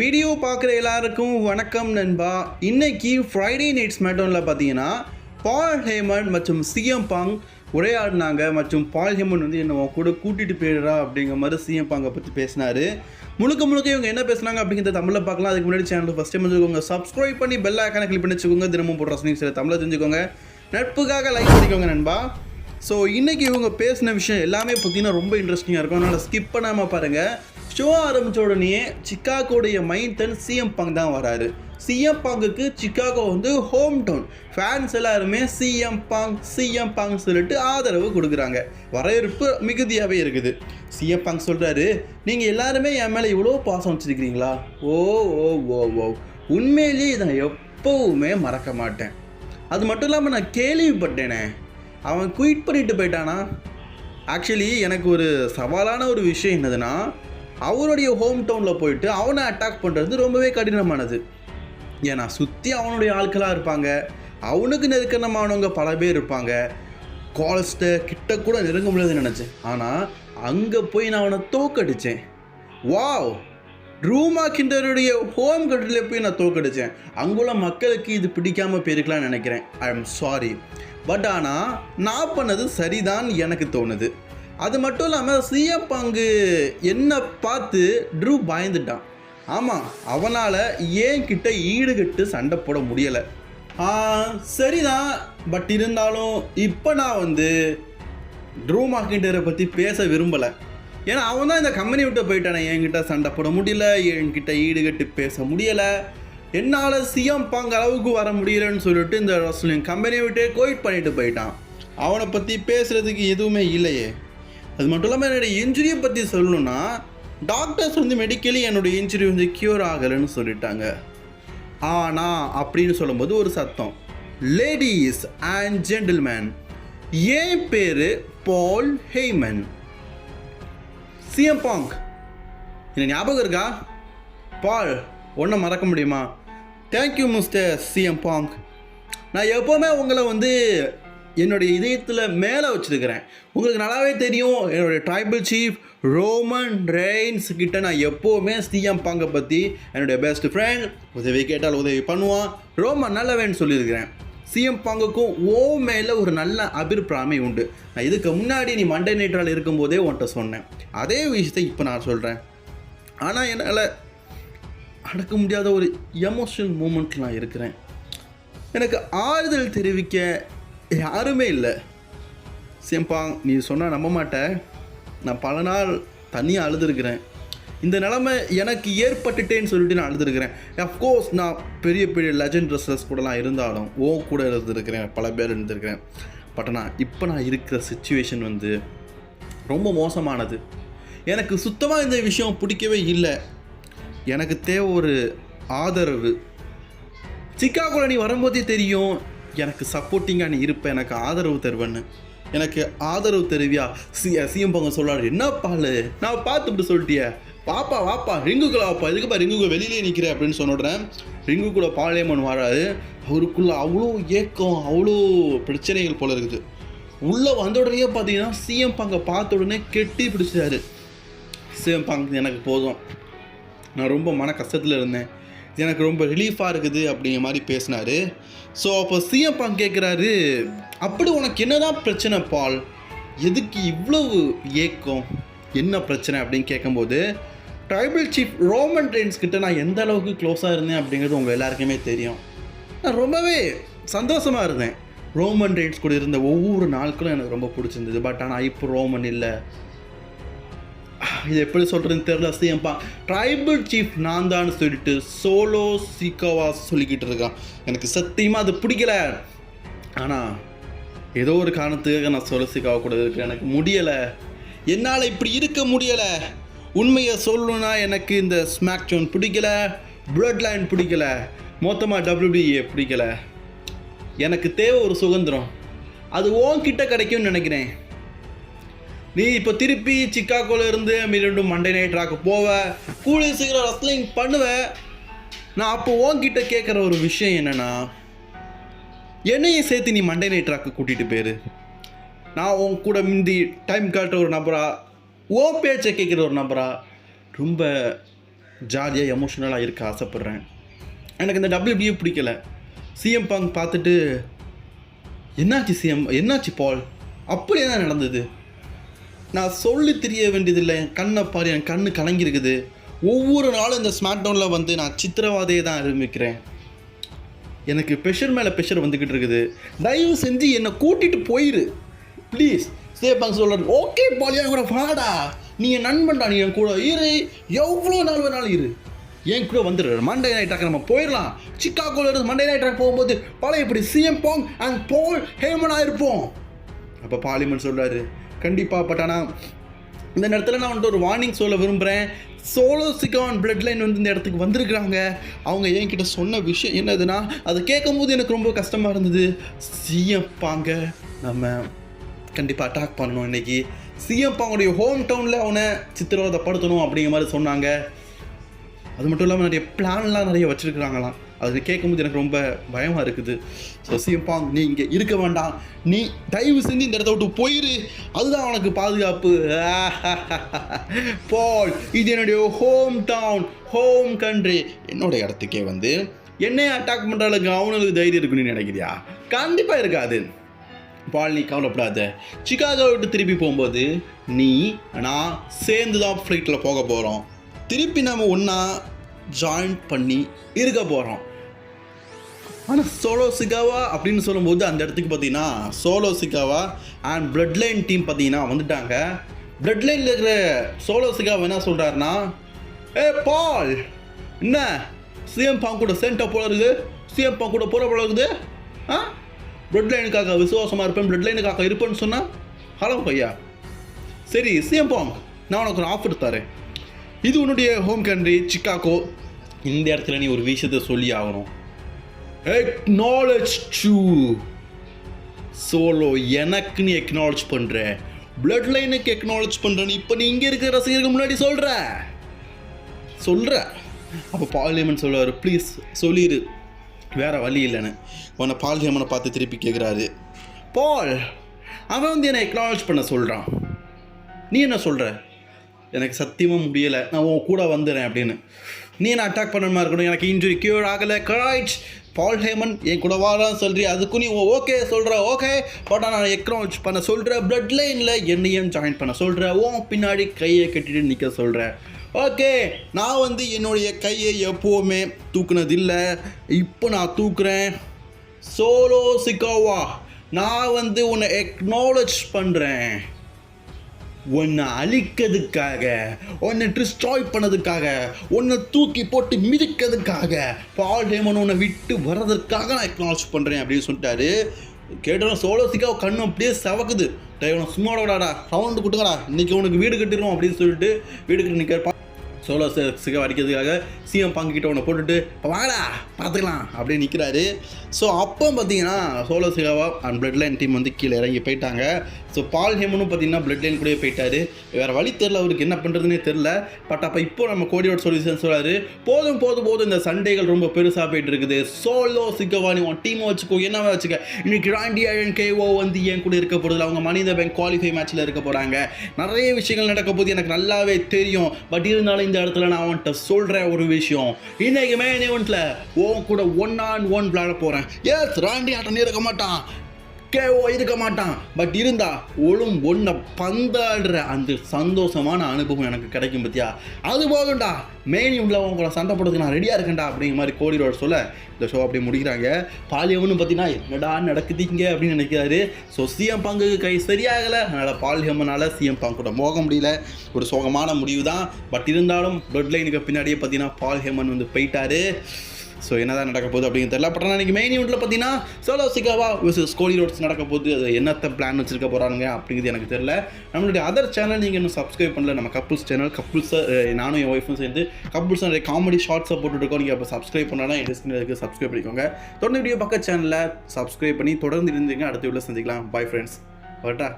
Video பார்க்குற எல்லாருக்கும் வணக்கம் நண்பா. இன்னைக்கு ஃப்ரைடே நைட் ஸ்மாக்டவுனில் பார்த்தீங்கன்னா பால் ஹேமன் மற்றும் சிஎம் பாங் உரையாடினாங்க. மற்றும் பால் ஹேமன் வந்து என்ன கூட கூட்டிகிட்டு போயிடுறா அப்படிங்கிற மாதிரி சிஎம் பாங்கை பற்றி பேசினார். முழுக்க இவங்க என்ன பேசுனாங்க அப்படிங்கிறத தமிழில் பார்க்கலாம். அதுக்கு முன்னாடி சேனல் ஃபஸ்ட் டைம் வந்துக்கோங்க, சப்ஸ்கிரைப் பண்ணி பெல் ஐக்கானை கிளிக் பண்ணி வச்சுக்கோங்க. தினமும் போடுற சில தமிழை தெரிஞ்சுக்கோங்க. நட்புக்காக லைக் பண்ணிக்கோங்க நண்பா. ஸோ இன்றைக்கி இவங்க பேசின விஷயம் எல்லாமே பார்த்தீங்கன்னா ரொம்ப இன்ட்ரெஸ்டிங்காக இருக்கும். அதனால் ஸ்கிப் பண்ணாமல் பாருங்கள். ஷோ ஆரம்பித்த உடனே சிக்காகோடைய மைண்டன் சிஎம் பாங் தான் வராரு. சிஎம் பாங்குக்கு சிக்காகோ வந்து ஹோம் டவுன். ஃபேன்ஸ் எல்லாருமே சிஎம் பாங் சொல்லிட்டு ஆதரவு கொடுக்குறாங்க. வரவேற்பு மிகுதியாகவே இருக்குது. சிஎம் பாங் சொல்கிறாரு, நீங்கள் எல்லாருமே என் மேலே இவ்வளோ பாசம் வச்சுருக்கிறீங்களா? ஓ உண்மையிலேயே இதை எப்போவுமே மறக்க மாட்டேன். அது மட்டும் இல்லாமல் நான் கேள்விப்பட்டேனே, அவன் குயிட் பண்ணிட்டு போயிட்டானா? ஆக்சுவலி எனக்கு ஒரு சவாலான ஒரு விஷயம் என்னதுன்னா, அவருடைய ஹோம் டவுனில் போயிட்டு அவனை அட்டாக் பண்ணுறது ரொம்பவே கடினமானது. ஏன்னா சுற்றி அவனுடைய ஆட்களாக இருப்பாங்க, அவனுக்கு நெருக்கமானவங்க பல பேர் இருப்பாங்க. கால்ஸ்ட்டை கிட்ட கூட நெருங்க முடியாதுன்னு நினச்சேன். ஆனால் அங்கே போய் நான் அவனை தோக்கடித்தேன். வாவ், ரூமா கிண்டருடைய ஹோம் கண்ட்ரியில் போய் நான் தோக்கடித்தேன். அங்குள்ள மக்களுக்கு இது பிடிக்காமல் போயிருக்கலாம்னு நினைக்கிறேன். I am sorry. பட் ஆனால் நான் பண்ணது சரிதான் எனக்கு தோணுது. அது மட்டும் இல்லாமல் சிஎம் பாங்கு என்னை பார்த்து ட்ரூ பயந்துட்டான். ஆமாம், அவனால் ஏன் கிட்ட ஈடுகட்டு சண்டை போட முடியலை. சரிதான். பட் இருந்தாலும் இப்போ நான் வந்து ட்ரூ மார்க்கெண்டரை பற்றி பேச விரும்பலை. ஏன்னா அவன் தான் இந்த கம்பெனி விட்டு போயிட்டானே. என்கிட்ட சண்டை போட முடியல, என்கிட்ட ஈடுகட்டு பேச முடியலை, என்னால் சிஎம் பாங்க அளவுக்கு வர முடியலன்னு சொல்லிட்டு இந்த ரெஸ்லிங் கம்பெனியை விட்டு குயிட் பண்ணிட்டு போயிட்டான். அவனை பற்றி பேசுகிறதுக்கு எதுவுமே இல்லையே. அது மட்டும் இல்லாமல் என்னுடைய இன்ஜுரியை பற்றி சொல்லணும்னா, டாக்டர்ஸ் வந்து மெடிக்கலி என்னுடைய இன்ஜுரி வந்து க்யூர் ஆகலைன்னு சொல்லிட்டாங்க. ஆனால் அப்படின்னு சொல்லும்போது ஒரு சத்தம், லேடிஸ் அண்ட் ஜென்டில்மேன், என் பேர் பால் ஹேமன். சிஎம் பாங் என்ன ஞாபகம் இருக்கா? பால், ஒன்றை மறக்க முடியுமா? தேங்க்யூ மிஸ்டர் சிஎம் பாங். நான் எப்போவுமே உங்களை வந்து என்னுடைய இதயத்தில் மேலே வச்சுருக்கிறேன். உங்களுக்கு நல்லாவே தெரியும், என்னுடைய ட்ரைபல் சீஃப் ரோமன் ரெயின்ஸ் கிட்ட நான் எப்போவுமே சிஎம் பாங்கை பற்றி என்னுடைய பெஸ்ட் ஃப்ரெண்ட், உதவி கேட்டால் உதவி பண்ணுவான், ரோமன் நல்லவேன்னு சொல்லியிருக்கிறேன். சிஎம் பாங்குக்கும் மேலே ஒரு நல்ல அபிப்பிராயமே உண்டு. நான் இதுக்கு முன்னாடி நீ மண்டே நைட்ரால் இருக்கும்போதே உன்கிட்ட சொன்னேன். அதே விஷயத்தை இப்போ நான் சொல்கிறேன். ஆனால் என்னால் அடக்க முடியாத ஒரு எமோஷனல் மூமெண்ட்டில் நான் இருக்கிறேன். எனக்கு ஆறுதல் தெரிவிக்க யாருமே இல்லை. சிஎம் பாங், நீ சொன்னால் நம்ப மாட்டேன், நான் பல நாள் தனியாக அழுதுருக்கிறேன். இந்த நிலைமை எனக்கு ஏற்பட்டுட்டேன்னு சொல்லிட்டு நான் அழுதுருக்கிறேன். அஃப்கோர்ஸ் நான் பெரிய லெஜண்ட் ரெஸ்லர்ஸ் கூடலாம் இருந்தாலும் கூட இருந்திருக்கிறேன், பல பேர் இருந்திருக்கிறேன். பட் நான் இருக்கிற சிச்சுவேஷன் வந்து ரொம்ப மோசமானது. எனக்கு சுத்தமாக இந்த விஷயம் பிடிக்கவே இல்லை. எனக்கு தேவை ஒரு ஆதரவு. சிக்காகோவில் நீ வரும்போதே தெரியும் எனக்கு சப்போர்ட்டிங்காக நீ இருப்பேன், எனக்கு ஆதரவு தருவேன்னு. எனக்கு ஆதரவு தருவியா? சிஎம் பாங்க சொல்கிறாரு, என்ன பால் நான் பார்த்து இப்படி சொல்லிட்டிய, வாப்பா ரிங்குக்குள்ள வாப்பா, இதுக்குப்பா ரிங்குக்குள்ள வெளியிலே நிற்கிறேன் அப்படின்னு சொன்ன உடனே ரிங்குக்குள்ளே பால் ஹேமன் வராரு. அவருக்குள்ளே அவ்வளோ ஏக்கம், அவ்வளோ பிரச்சனைகள் போல இருக்குது. உள்ளே வந்த உடனே பார்த்தீங்கன்னா சிஎம் பாங்கை பார்த்த உடனே கெட்டி பிடிச்சாரு. சிஎம் பாங், எனக்கு போதும், நான் ரொம்ப மன கஷ்டத்தில் இருந்தேன், எனக்கு ரொம்ப ரிலீஃபாக இருக்குது அப்படிங்கிற மாதிரி பேசினார். ஸோ அப்போ சிஎம் பாங் கேட்குறாரு, அப்படி உனக்கு என்ன தான் பிரச்சனை பால், எதுக்கு இவ்வளவு ஏக்கம், என்ன பிரச்சனை அப்படின்னு கேட்கும்போது, ட்ரைபல் சீஃப் ரோமன் ரெயின்ஸ் கிட்ட நான் எந்த அளவுக்கு க்ளோஸாக இருந்தேன் அப்படிங்கிறது உங்கள் எல்லாருக்குமே தெரியும். நான் ரொம்பவே சந்தோஷமாக இருந்தேன். ரோமன் ரெயின்ஸ் கூட இருந்த ஒவ்வொரு நாட்களும் எனக்கு ரொம்ப பிடிச்சிருந்தது. பட் ஆனால் இப்போ ரோமன் இல்லை. இது எப்படி சொல்கிறதுன்னு தெரியல. சிஎம் பாங் ட்ரைபல் சீஃப் நான் தான் சொல்லிட்டு சோலோ சீக்காவா சொல்லிக்கிட்டு இருக்கான். எனக்கு சத்தியமாக அது பிடிக்கல. ஆனால் ஏதோ ஒரு காரணத்துக்காக நான் சோலோ சீக்காவா கூட இருக்கேன். எனக்கு முடியலை, என்னால் இப்படி இருக்க முடியலை. உண்மையை சொல்லணுன்னா எனக்கு இந்த ஸ்மாக் டவுன் பிடிக்கல, பிளட் லைன் பிடிக்கல, மொத்தமாக WWE பிடிக்கல. எனக்கு தேவை ஒரு சுதந்திரம். அது உன்கிட்ட கிடைக்கும்னு நினைக்கிறேன். நீ இப்போ திருப்பி சிக்காகோவில் இருந்து மீண்டும் மண்டே நைட் ராக்கு போவ, கூடிய சீக்கிரம் ரெஸ்லிங் பண்ணுவ. நான் அப்போ உன்கிட்ட கேட்குற ஒரு விஷயம் என்னென்னா, என்னையும் சேர்த்து நீ மண்டே நைட் ராக்கு கூட்டிகிட்டு போயிரு. நான் உன் கூட முந்தி டைம் காட்டுற ஒரு நபரா, ஓ பேச்சை கேட்குற ஒரு நபரா ரொம்ப ஜாலியாக எமோஷ்னலாக இருக்க ஆசைப்பட்றேன். எனக்கு இந்த WBA பிடிக்கல. சிஎம் பாங் பார்த்துட்டு என்னாச்சு பால், அப்படியே தான் நடந்தது. நான் சொல்லி தெரிய வேண்டியதில்லை, என் கண்ணை பாரு, என் கண்ணு கலங்கியிருக்குது. ஒவ்வொரு நாளும் இந்த ஸ்மாக்டவுனில் வந்து நான் சித்திரவாதையை தான் ஆரம்பிக்கிறேன். எனக்கு ப்ரெஷர் மேலே ப்ரெஷர் வந்துக்கிட்டு இருக்குது. தயவு செஞ்சு என்னை கூட்டிகிட்டு போயிரு ப்ளீஸ். சேப்பாங்க சொல்கிறார், ஓகே பால் என் கூட வாடா, நீ என் நண்பன்டா, நீ என் கூட இரு, எவ்வளோ நாள் வேணாலும் இரு, என் கூட வந்துடு. மண்டே நைட் ட்ராக் நம்ம போயிடலாம். சிக்காகோவில் இருந்து மண்டே நைட் ட்ராக் போகும்போது பழைய இப்படி சிஎம் பாங் அண்ட் பால் ஹேமனாக இருப்போம். அப்போ பால் ஹேமன் சொல்கிறாரு, கண்டிப்பாக. பட் ஆனால் இந்த நேரத்தில் நான் வந்துட்டு ஒரு வார்னிங் சொல்ல விரும்புகிறேன். சோலோ சிகான் பிளட் லைன் வந்து இந்த இடத்துக்கு வந்திருக்கிறாங்க. அவங்க என்கிட்ட சொன்ன விஷயம் என்னதுன்னா, அதை கேட்கும் போது எனக்கு ரொம்ப கஷ்டமாக இருந்தது. சிஎம் பாங்க நம்ம கண்டிப்பாக அட்டாக் பண்ணணும் இன்றைக்கி. சிஎம் பாங்குடைய ஹோம் டவுனில் அவனை சித்திரவதைப்படுத்தணும் அப்படிங்கிற மாதிரி சொன்னாங்க. அது மட்டும் இல்லாமல் நிறைய பிளான்லாம் நிறைய வச்சுருக்குறாங்களாம். அது கேட்கும்போது எனக்கு ரொம்ப பயமாக இருக்குது. ஸோ சிஎம் பாங், நீ இங்கே இருக்க வேண்டாம், நீ தயவு செஞ்சு இந்த இடத்த விட்டு போயிரு, அதுதான் அவனுக்கு பாதுகாப்பு. பால், இது என்னுடைய ஹோம் டவுன், ஹோம் கண்ட்ரி. என்னோட இடத்துக்கே வந்து என்னையே அட்டாக் பண்ணுற அளவுக்கு அவனுக்கு தைரியம் இருக்குன்னு நினைக்கிறியா? கண்டிப்பாக இருக்காது. பால், நீ கவலைப்படாத. சிகாகோ விட்டு திருப்பி போகும்போது நீ நான் சேர்ந்து தான் ஃப்ளைட்டில் போக போகிறோம். திருப்பி நம்ம ஒன்றா ஜாயின் பண்ணி இருக்க போகிறோம். ஆனால் சோலோ சிகாவா அப்படின்னு சொல்லும்போது அந்த இடத்துக்கு பார்த்தீங்கன்னா solo சிகாவா and blood line team பார்த்தீங்கன்னா வந்துட்டாங்க. பிளட் லைனில் இருக்கிற சோலோ சிகாவா என்ன சொல்கிறாருன்னா, பால், என்ன சிஎம் பாங் கூட சேர்ந்துட்ட போல இருக்குது, சிஎம் பாங் கூட போகிற போல இருக்குது. பிளட் லைனுக்காக விசுவாசமாக இருப்பேன், பிளட் லைனுக்காக இருப்பேன்னு சொன்னால் ஹலோ ஐயா, சரி சிஎம் பாங், நான் உனக்கு ஒரு ஆஃபர் தரேன். இது உன்னுடைய ஹோம் கண்ட்ரி சிக்காகோ. இந்த இடத்துல நீ ஒரு விஷயத்தை சொல்லி ஆகணும். எக்னாலஜ் டு சோலோ, எனக்கு நீ எக்னாலஜ் பண்ணுற, பிளட் லைனுக்கு எக்னாலஜ் பண்ணுறேன்னு இப்போ நீ இங்கே இருக்கிற ரசிகருக்கு முன்னாடி சொல்கிற. அப்போ பால் ஹேமன் சொல்லுவார், ப்ளீஸ் சொல்லிடு, வேறு வழி இல்லைன்னு. உன்னை பால் ஹேமனை பார்த்து திருப்பி கேட்குறாரு, பால், அவன் வந்து என்னை எக்னாலஜ் பண்ண சொல்கிறான், நீ என்ன சொல்கிற? எனக்கு சத்தியமாக முடியலை, நான் உன் கூட வந்துடுறேன் அப்படின்னு. நீ என்ன அட்டாக் பண்ண மாதிரி இருக்கணும், எனக்கு இன்ஜுரி க்யூர் ஆகலை, கரெக்ட். பால் ஹேமன் என் கூட வாரான்னு சொல்கிறீ, அதுக்கும் நீ ஓகே சொல்கிற, ஓகே. பட் நான் எக்னாலஜ் பண்ண சொல்கிறேன், பிளட் லைனில் என்னையும் ஜாயின் பண்ண சொல்கிறேன், பின்னாடி கையை கட்டிட்டு நிற்க சொல்கிறேன். ஓகே, நான் வந்து என்னுடைய கையை எப்போவுமே தூக்குனதில்லை, இப்போ நான் தூக்குறேன். சோலோ சிகாவா, நான் வந்து உன்னை எக்னாலஜ் பண்ணுறேன். உன்னை அழிக்கிறதுக்காக, உன்னை டிஸ்ட்ராய் பண்ணதுக்காக, உன்னை தூக்கி போட்டு மிதிக்கிறதுக்காக, பால் ஹேமன் உன்னை விட்டு வர்றதுக்காக நான் எக்னாலஜ் பண்ணுறேன் அப்படின்னு சொல்லிட்டாரு. கேட்டோம் சோலோ சிகாவா கண்ணு அப்படியே சவக்குது. உனக்கு சும்மா விடாடா, சவுண்டு கொடுங்கடா, இன்றைக்கி உனக்கு வீடு கட்டிடுவோம் அப்படின்னு சொல்லிட்டு வீடு கட்டி நிற்க சோலோ சிகாவா அடிக்கிறதுக்காக சிஎம் பாங் கிட்ட ஒன்று போட்டுட்டு வாடா பார்த்துக்கலாம் அப்படின்னு நிற்கிறாரு. ஸோ அப்போ பார்த்தீங்கன்னா solo சிகாவா and blood line team வந்து கீழே இறங்கி போயிட்டாங்க. ஸோ பால் ஹேமனும் பார்த்தீங்கன்னா பிளட் லைன் கூடயே போயிட்டாரு. வேறு வழி தெரில, அவருக்கு என்ன பண்ணுறதுனே தெரில. பட் அப்போ இப்போ நம்ம கோடியோட சொல்யூஷன் சொல்கிறாரு, போதும் இந்த சண்டைகள் ரொம்ப பெருசாக போயிட்டு இருக்குது. சோலோ சிகாவா நீ உன் டீமை வச்சுக்கோ, என்னவா வச்சுக்க. இன்னைக்கு ராண்டி அயன் கேஓ வந்து என் கூட இருக்க போகிறது, அவங்க மனி த பேங்க் குவாலிஃபை மேட்ச்சில் இருக்க போகிறாங்க. நிறைய விஷயங்கள் நடக்க போது எனக்கு நல்லாவே தெரியும். பட் இருந்தாலும் இந்த இடத்துல நான் அவன்கிட்ட சொல்கிறேன் ஒரு விஷயம், இன்னைக்கு மெயின் ஈவெண்ட்ல உன் கூட 1-on-1 விளையாட போகிறேன். எஸ், ராண்டி ஆட்டம் இருக்க மாட்டான், கேஓ இருக்க மாட்டான். பட் இருந்தா ஒன்றை பந்தாடுற அந்த சந்தோஷமான அனுபவம் எனக்கு கிடைக்கும் பத்தியா, அது போதும்டா. மெயின் ஈவெண்ட்ல உங்களை சண்டை போடுறதுக்கு நான் ரெடியாக இருக்கேன்டா அப்படிங்கிற மாதிரி கோடியோட சொல்ல இந்த ஷோ அப்படியே முடிக்கிறாங்க. பால்ஹேமன் பார்த்தீங்கன்னா என்னடா நடக்குதுங்க அப்படின்னு நினைக்கிறாரு. ஸோ சிஎம் பாங்குக்கு கை சரியாகலை, அதனால் பால்ஹேமனால் சிஎம் பாங்க் கூட போக முடியல. ஒரு சோகமான முடிவு தான். பட் இருந்தாலும் பிளட் லைனுக்கு பின்னாடியே பார்த்தீங்கன்னா பால்ஹேமன் வந்து போயிட்டாரு. ஸோ என்ன தான் நடக்க போகுது அப்படிங்கிறது தெரியல. பட் ஆனால் இன்றைக்கி மெயின் ஈவெண்ட்டில் பார்த்தீங்கன்னா சோலோ சிகாவா விசஸ் கோடி ரோட்ஸ் நடக்க போகுது. அது என்னத்த பிளான் வச்சுருக்க போகிறாங்க அப்படிங்கிறது எனக்கு தெரியல. நம்மளுடைய அதர் சேனல் நீங்கள் இன்னும் சப்ஸ்கிரைப் பண்ணல, நம்ம கப்புள்ஸ் சேனல், கப்புள்ஸை நானும் என் ஒய்ஃபும் சேர்ந்து கப்புள்ஸ் நிறைய காமெடி ஷார்ட்ஸை போட்டுருக்கோம். நீங்கள் அப்போ சப்ஸ்கிரைப் பண்ணாலும் என் டிஸ்கிரிப்ஷனுக்கு சப்ஸ்கிரைப் பண்ணிக்கோங்க. தொடர்ந்து வீடியோ பக்க சேனலில் சப்ஸ்கிரைப் பண்ணி தொடர்ந்து இருந்தீங்க. அடுத்த வீடியோவில் சந்திக்கலாம். பாய் ஃப்ரெண்ட்ஸ், வரட்டா.